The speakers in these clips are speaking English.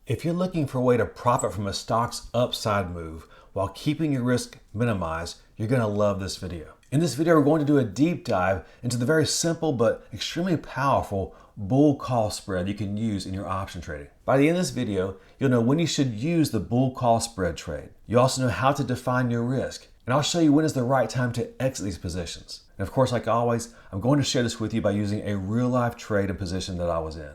If you're looking for a way to profit from a stock's upside move while keeping your risk minimized, you're going to love this video. In this video, we're going to do a deep dive into the very simple but extremely powerful bull call spread you can use in your option trading. By the end of this video, you'll know when you should use the bull call spread trade. You also know how to define your risk, and I'll show you when is the right time to exit these positions. And of course, like always, I'm going to share this with you by using a real life trade and position that I was in.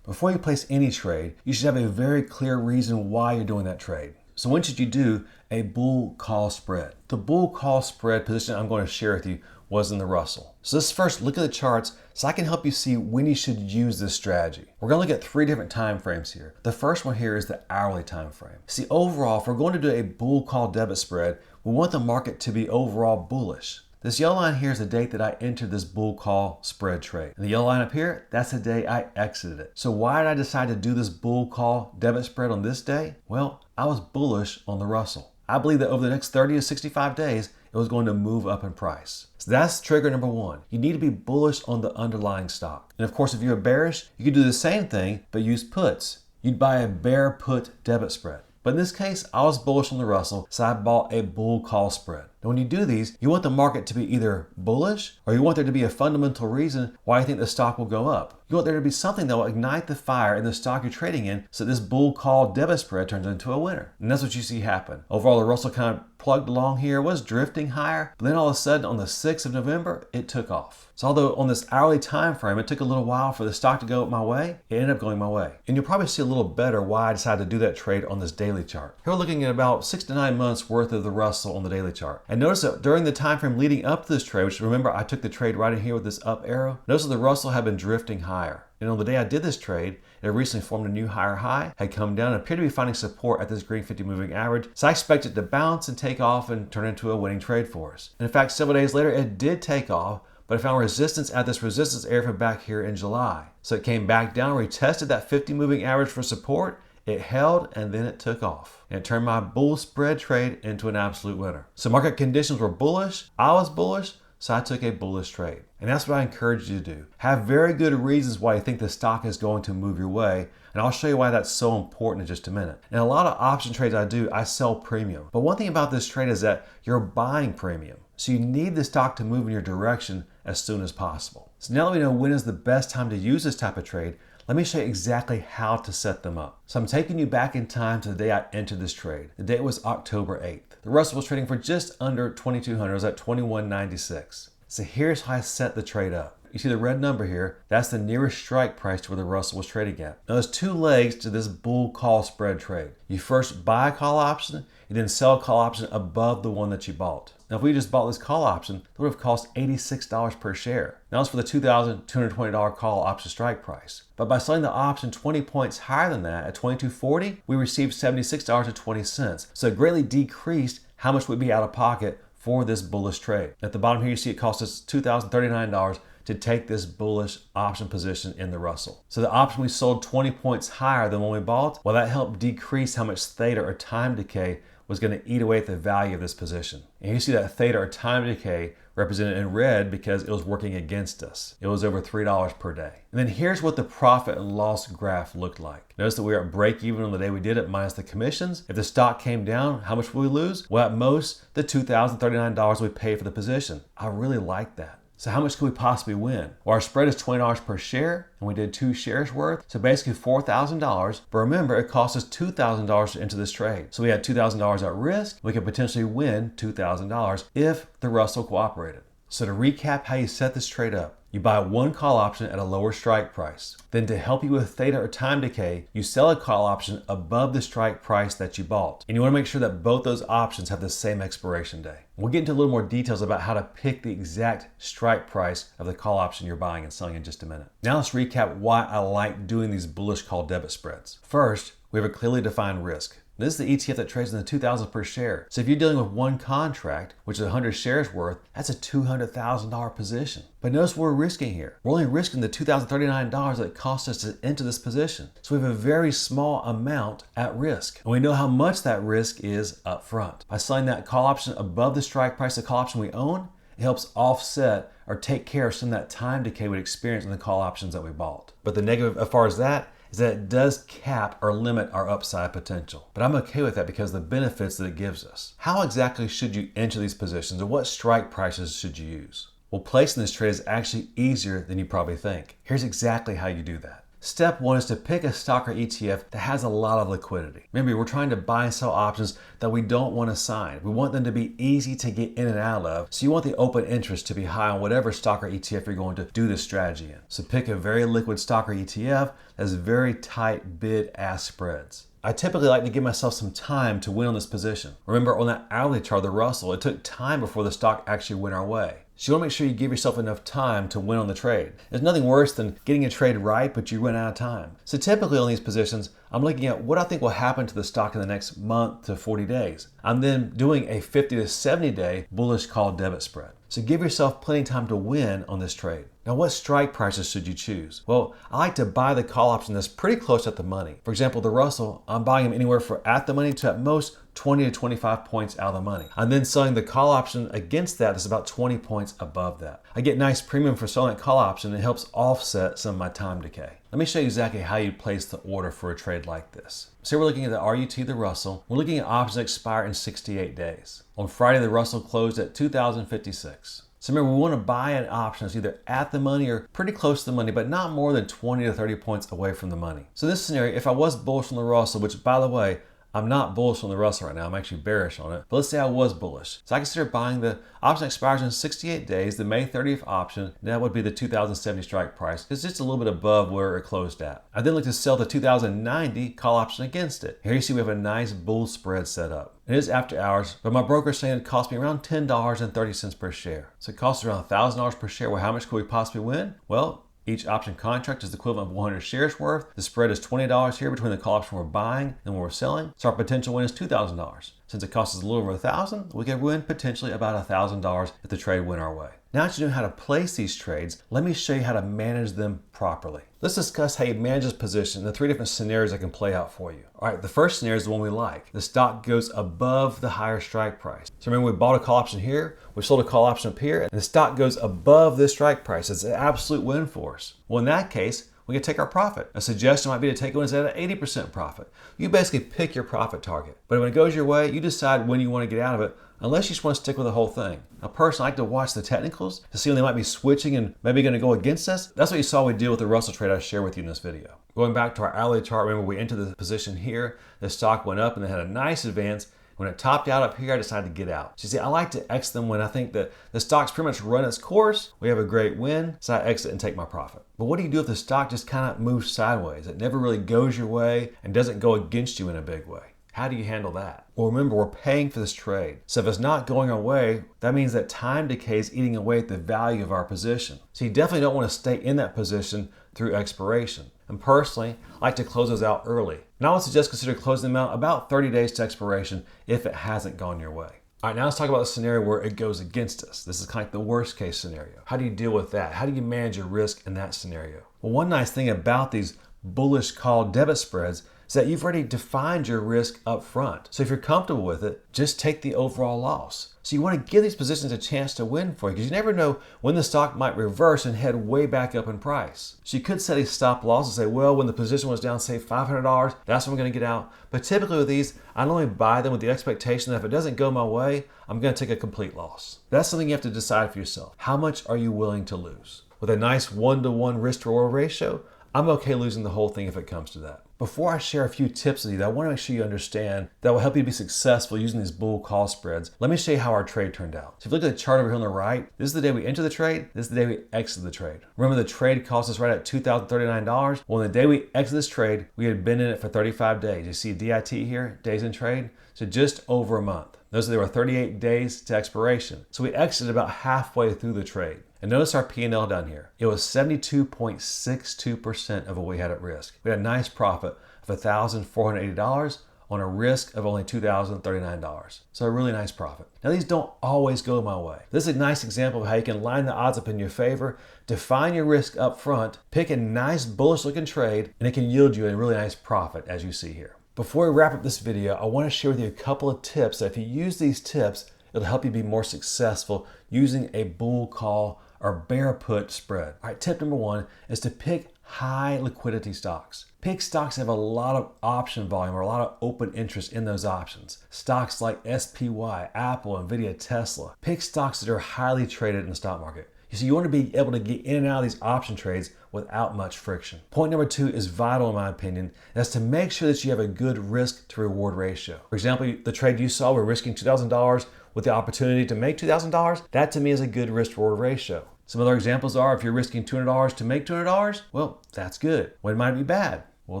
Before you place any trade, you should have a very clear reason why you're doing that trade. So when should you do a bull call spread? The bull call spread position I'm going to share with you was in the Russell. So let's first look at the charts so I can help you see when you should use this strategy. We're going to look at three different time frames here. The first one here is the hourly time frame. See, overall, if we're going to do a bull call debit spread, we want the market to be overall bullish. This yellow line here is the date that I entered this bull call spread trade. And the yellow line up here, that's the day I exited it. So why did I decide to do this bull call debit spread on this day? Well, I was bullish on the Russell. I believe that over the next 30 to 65 days, it was going to move up in price. So that's trigger number one. You need to be bullish on the underlying stock. And of course, if you're bearish, you could do the same thing, but use puts. You'd buy a bear put debit spread. But in this case, I was bullish on the Russell, so I bought a bull call spread. Now when you do these, you want the market to be either bullish or you want there to be a fundamental reason why you think the stock will go up. You want there to be something that will ignite the fire in the stock you're trading in so this bull call debit spread turns into a winner. And that's what you see happen. Overall, the Russell kind of plugged along here, was drifting higher, but then all of a sudden on the 6th of November, it took off. So although on this hourly time frame, it took a little while for the stock to go my way, it ended up going my way. And you'll probably see a little better why I decided to do that trade on this daily chart. Here we're looking at about 6 to 9 months worth of the Russell on the daily chart. And notice that during the time frame leading up to this trade, which remember I took the trade right in here with this up arrow, notice that the Russell had been drifting higher. And on the day I did this trade, it recently formed a new higher high, had come down, and appeared to be finding support at this green 50 moving average. So I expected it to bounce and take off and turn into a winning trade for us. And in fact, several days later, it did take off, but I found resistance at this resistance area from back here in July. So it came back down, retested that 50 moving average for support. It held, and then it took off. And it turned my bull spread trade into an absolute winner. So market conditions were bullish. I was bullish. So I took a bullish trade. And that's what I encourage you to do. Have very good reasons why you think the stock is going to move your way. And I'll show you why that's so important in just a minute. And a lot of option trades I do, I sell premium. But one thing about this trade is that you're buying premium. So you need the stock to move in your direction as soon as possible. So now that we know when is the best time to use this type of trade, let me show you exactly how to set them up. So I'm taking you back in time to the day I entered this trade. The date was October 8th. The Russell was trading for just under 2,200. It was at 2196. So here's how I set the trade up. You see the red number here, that's the nearest strike price to where the Russell was trading at. Now there's two legs to this bull call spread trade. You first buy a call option, you then sell a call option above the one that you bought. Now if we just bought this call option, it would have cost $86 per share. Now it's for the $2,220 call option strike price. But by selling the option 20 points higher than that at $22.40, we received $76.20. So it greatly decreased how much we'd be out of pocket for this bullish trade. At the bottom here, you see it cost us $2,039 to take this bullish option position in the Russell. So the option we sold 20 points higher than when we bought, well, that helped decrease how much theta or time decay was going to eat away at the value of this position. And you see that theta or time decay represented in red because it was working against us. It was over $3 per day. And then here's what the profit and loss graph looked like. Notice that we were at break even on the day we did it minus the commissions. If the stock came down, how much would we lose? Well, at most, the $2,039 we paid for the position. I really like that. So how much could we possibly win? Well, our spread is $20 per share, and we did 2 shares worth, so basically $4,000. But remember, it cost us $2,000 to enter this trade. So we had $2,000 at risk. We could potentially win $2,000 if the Russell cooperated. So to recap how you set this trade up, you buy one call option at a lower strike price. Then to help you with theta or time decay, you sell a call option above the strike price that you bought. And you want to make sure that both those options have the same expiration day. We'll get into a little more details about how to pick the exact strike price of the call option you're buying and selling in just a minute. Now let's recap why I like doing these bullish call debit spreads. First, we have a clearly defined risk. This is the ETF that trades in the 2,000 per share. So if you're dealing with one contract, which is 100 shares worth, that's a $200,000 position. But notice what we're risking here. We're only risking the $2,039 that it cost us to enter this position. So we have a very small amount at risk. And we know how much that risk is up front. By selling that call option above the strike price of the call option we own, it helps offset or take care of some of that time decay we'd experience in the call options that we bought. But the negative as far as that is that it does cap or limit our upside potential. But I'm okay with that because of the benefits that it gives us. How exactly should you enter these positions, and what strike prices should you use? Well, placing this trade is actually easier than you probably think. Here's exactly how you do that. Step one is to pick a stock or ETF that has a lot of liquidity. Remember, we're trying to buy and sell options that we don't want to sign. We want them to be easy to get in and out of, so you want the open interest to be high on whatever stock or ETF you're going to do this strategy in. So pick a very liquid stock or ETF that has very tight bid-ask spreads. I typically like to give myself some time to win on this position. Remember, on that hourly chart, the Russell, it took time before the stock actually went our way. So you want to make sure you give yourself enough time to win on the trade. There's nothing worse than getting a trade right, but you run out of time. So typically on these positions, I'm looking at what I think will happen to the stock in the next month to 40 days. I'm then doing a 50 to 70 day bullish call debit spread. So give yourself plenty of time to win on this trade. Now, what strike prices should you choose? Well, I like to buy the call option that's pretty close at the money. For example, the Russell, I'm buying them anywhere from at the money to at most 20 to 25 points out of the money. I'm then selling the call option against that that's about 20 points above that. I get nice premium for selling that call option and it helps offset some of my time decay. Let me show you exactly how you place the order for a trade like this. So we're looking at the RUT, the Russell. We're looking at options that expire in 68 days. On Friday, the Russell closed at 2,056. So remember, we want to buy an option that's either at the money or pretty close to the money, but not more than 20 to 30 points away from the money. So in this scenario, if I was bullish on the Russell, which by the way, I'm not bullish on the Russell right now, I'm actually bearish on it, but let's say I was bullish. So I consider buying the option that expires in 68 days, the May 30th option, and that would be the 2,070 strike price. It's just a little bit above where it closed at. I then look to sell the 2,090 call option against it. Here you see we have a nice bull spread set up. It is after hours, but my broker is saying it cost me around $10.30 per share. So it costs around $1,000 per share. Well, how much could we possibly win? Well, each option contract is the equivalent of 100 shares worth. The spread is $20 here between the call option we're buying and what we're selling. So our potential win is $2,000. Since it costs us a little over $1,000, we could win potentially about $1,000 if the trade went our way. Now that you know how to place these trades, let me show you how to manage them properly. Let's discuss how you manage this position and the three different scenarios that can play out for you. All right, the first scenario is the one we like. The stock goes above the higher strike price. So remember, we bought a call option here, we sold a call option up here, and the stock goes above this strike price. It's an absolute win for us. Well, in that case, we can take our profit. A suggestion might be to take one that's at an 80% profit. You basically pick your profit target. But when it goes your way, you decide when you want to get out of it, unless you just want to stick with the whole thing. Now, personally, I like to watch the technicals to see when they might be switching and maybe going to go against us. That's what you saw we did with the Russell trade I shared with you in this video. Going back to our hourly chart, remember we entered the position here, the stock went up and then had a nice advance. When it topped out up here, I decided to get out. So you see, I like to exit them when I think that the stock's pretty much run its course. We have a great win, so I exit and take my profit. But what do you do if the stock just kind of moves sideways? It never really goes your way and doesn't go against you in a big way. How do you handle that? Well, remember, we're paying for this trade. So if it's not going our way, that means that time decay is eating away at the value of our position. So you definitely don't want to stay in that position through expiration. And personally, I like to close those out early. And I would suggest consider closing them out about 30 days to expiration if it hasn't gone your way. All right, now let's talk about the scenario where it goes against us. This is kind of like the worst case scenario. How do you deal with that? How do you manage your risk in that scenario? Well, one nice thing about these bullish call debit spreads is that you've already defined your risk up front. So if you're comfortable with it, just take the overall loss. So you want to give these positions a chance to win for you because you never know when the stock might reverse and head way back up in price. So you could set a stop loss and say, well, when the position was down, say $500, that's when I'm going to get out. But typically with these, I normally buy them with the expectation that if it doesn't go my way, I'm going to take a complete loss. That's something you have to decide for yourself. How much are you willing to lose? With a nice 1-to-1 risk to reward ratio, I'm okay losing the whole thing if it comes to that. Before I share a few tips with you that I want to make sure you understand that will help you be successful using these bull call spreads, let me show you how our trade turned out. So if you look at the chart over here on the right, this is the day we enter the trade, this is the day we exit the trade. Remember, the trade cost us right at $2,039. Well, on the day we exit this trade, we had been in it for 35 days. You see DIT here, days in trade, so just over a month. Notice there were 38 days to expiration. So we exited about halfway through the trade. And notice our P&L down here. It was 72.62% of what we had at risk. We had a nice profit of $1,480 on a risk of only $2,039. So a really nice profit. Now these don't always go my way. This is a nice example of how you can line the odds up in your favor, define your risk up front, pick a nice bullish looking trade, and it can yield you a really nice profit as you see here. Before we wrap up this video, I want to share with you a couple of tips that if you use these tips, it'll help you be more successful using a bull call or bear put spread. All right, tip number one is to pick high liquidity stocks. Pick stocks that have a lot of option volume or a lot of open interest in those options. Stocks like SPY, Apple, Nvidia, Tesla. Pick stocks that are highly traded in the stock market. You see, you want to be able to get in and out of these option trades without much friction. Point number 2 is vital in my opinion. That's to make sure that you have a good risk to reward ratio. For example, the trade you saw, we're risking $2,000 with the opportunity to make $2,000. That to me is a good risk reward ratio. Some other examples are if you're risking $200 to make $200, well, that's good. When might it be bad? Well,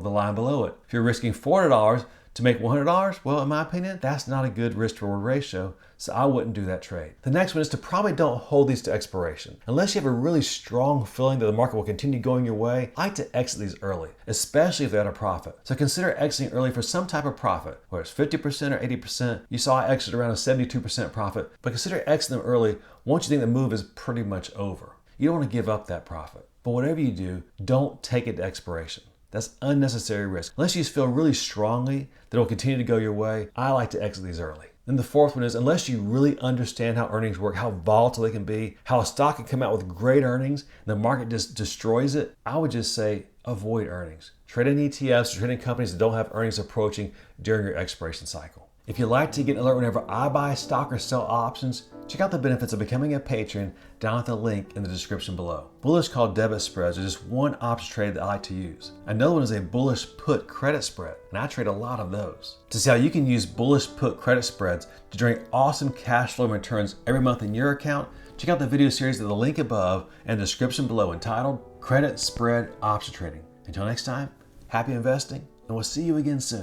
the line below it. If you're risking $400 to make $100, well, in my opinion, that's not a good risk to reward ratio, so I wouldn't do that trade. The next one is to probably don't hold these to expiration. Unless you have a really strong feeling that the market will continue going your way, I like to exit these early, especially if they're at a profit. So consider exiting early for some type of profit, whether it's 50% or 80%. You saw I exit around a 72% profit, but consider exiting them early once you think the move is pretty much over. You don't want to give up that profit. But whatever you do, don't take it to expiration. That's unnecessary risk. Unless you feel really strongly that it will continue to go your way, I like to exit these early. Then the fourth one is, unless you really understand how earnings work, how volatile they can be, how a stock can come out with great earnings, and the market just destroys it, I would just say avoid earnings. Trade in ETFs or trade in companies that don't have earnings approaching during your expiration cycle. If you'd like to get an alert whenever I buy stock or sell options, check out the benefits of becoming a patron down at the link in the description below. Bullish called debit spreads are just one option trade that I like to use. Another one is a bullish put credit spread, and I trade a lot of those. To see how you can use bullish put credit spreads to generate awesome cash flow returns every month in your account, check out the video series at the link above and the description below entitled Credit Spread Option Trading. Until next time, happy investing, and we'll see you again soon.